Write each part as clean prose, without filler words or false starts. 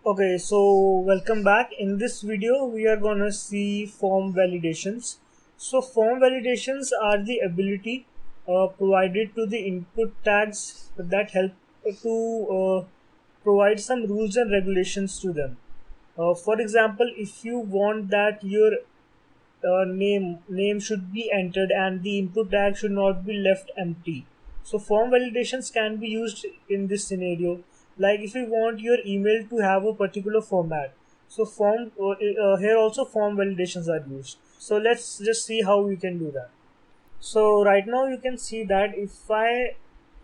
Okay, so welcome back. In this video, we are gonna see form validations. So form validations are the ability provided to the input tags that help to provide some rules and regulations to them. For example, if you want that your name should be entered and the input tag should not be left empty. So form validations can be used in this scenario. Like if you want your email to have a particular format, so here also form validations are used. So let's just see how we can do that. So right now you can see that if I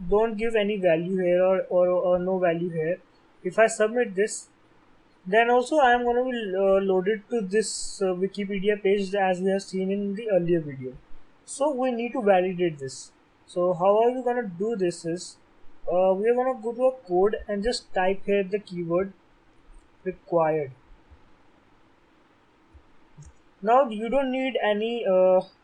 don't give any value here or no value here, if I submit this, then also I am going to be loaded to this Wikipedia page as we have seen in the earlier video. So we need to validate this. So how are we going to do this is we are going to go to a code and just type here the keyword required. Now you don't need any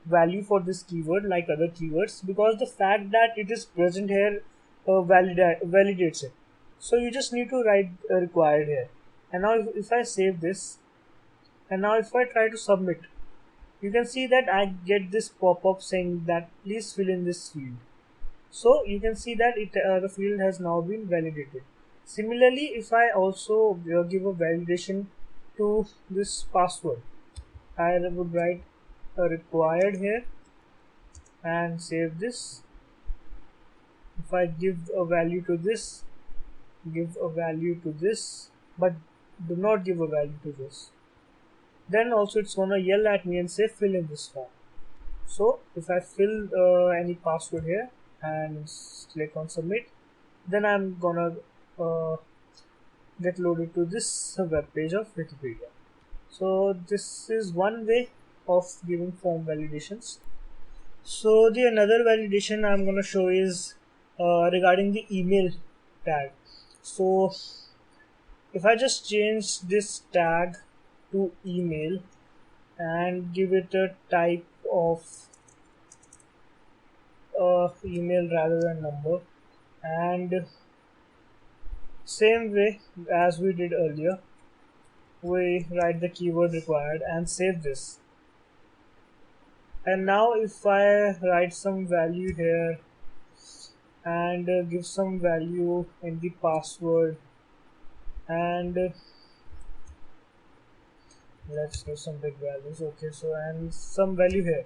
value for this keyword like other keywords, because the fact that it is present here validates it. So you just need to write required here. And now if I save this, and now if I try to submit, you can see that I get this pop-up saying that please fill in this field. So you can see that the field has now been validated. Similarly, if I also give a validation to this password, I would write a required here and save this. If I give a value to this, give a value to this, but do not give a value to this, then also it's gonna yell at me and say fill in this form. So if I fill any password here and click on submit, then I'm gonna get loaded to this web page of Wikipedia. So this is one way of giving form validations. So the another validation I'm gonna show is regarding the email tag. So if I just change this tag to email and give it a type of email rather than number, and same way as we did earlier, we write the keyword required and save this. And now if I write some value here and give some value in the password, and let's give some big values. Okay, so and some value here.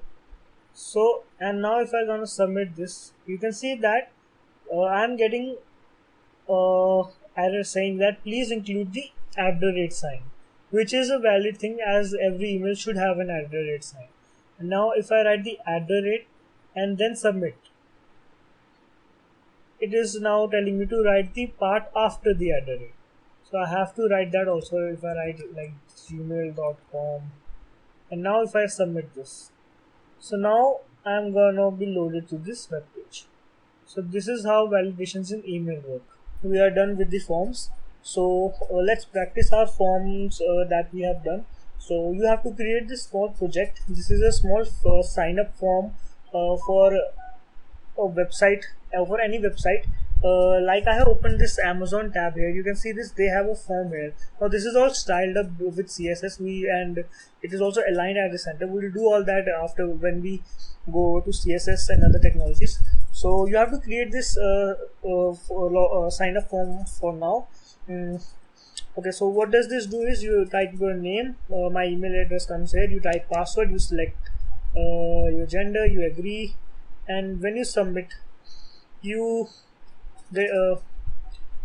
So and now if I'm gonna submit this, you can see that I'm getting error saying that please include the @ sign, which is a valid thing as every email should have an @ sign. And now if I write the @ and then submit, it is now telling me to write the part after the @. So I have to write that also. If I write like gmail.com, and now if I submit this, so now I'm gonna be loaded to this web page. So this is how validations in email work. We are done with the forms. So let's practice our forms that we have done. So you have to create this small project. This is a small sign up form for a website, for any website. Like I have opened this Amazon tab here. You can see this. They have a form here. Now this is all styled up with CSS. And it is also aligned at the center. We will do all that after when we go to CSS and other technologies. So you have to create this sign up form for now. Okay, so what does this do is you type your name, my email address comes here, you type password, you select your gender, you agree, and when you submit, you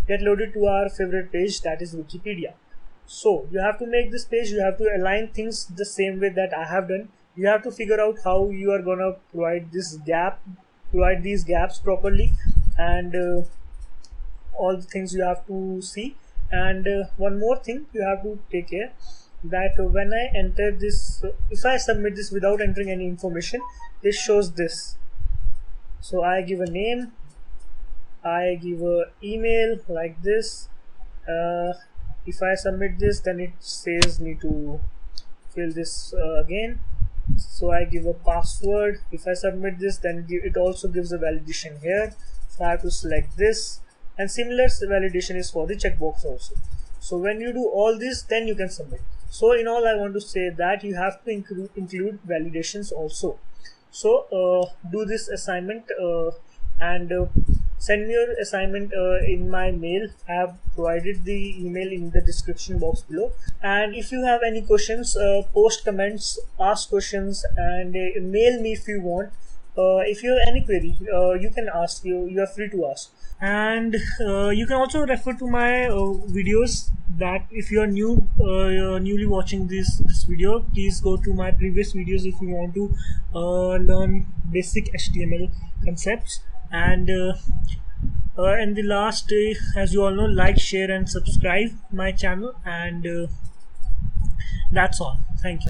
get loaded to our favorite page, that is Wikipedia. So you have to make this page, you have to align things the same way that I have done. You have to figure out how you are gonna provide these gaps properly, and all the things you have to see. And one more thing you have to take care that when I enter this, if I submit this without entering any information, this shows this. So I give a name, I give a email like this. If I submit this, then it says need to fill this again. So I give a password. If I submit this, then it also gives a validation here. So I have to select this, and similar validation is for the checkbox also. So when you do all this, then you can submit. So in all, I want to say that you have to include validations also. So do this assignment and send me your assignment in my mail. I have provided the email in the description box below. And if you have any questions, post comments, ask questions, and mail me if you want. If you have any query, you can ask. You are free to ask. And you can also refer to my videos. That if you are newly watching this video, please go to my previous videos if you want to learn basic HTML concepts. And in the last, as you all know, like, share, and subscribe my channel. And that's all. Thank you.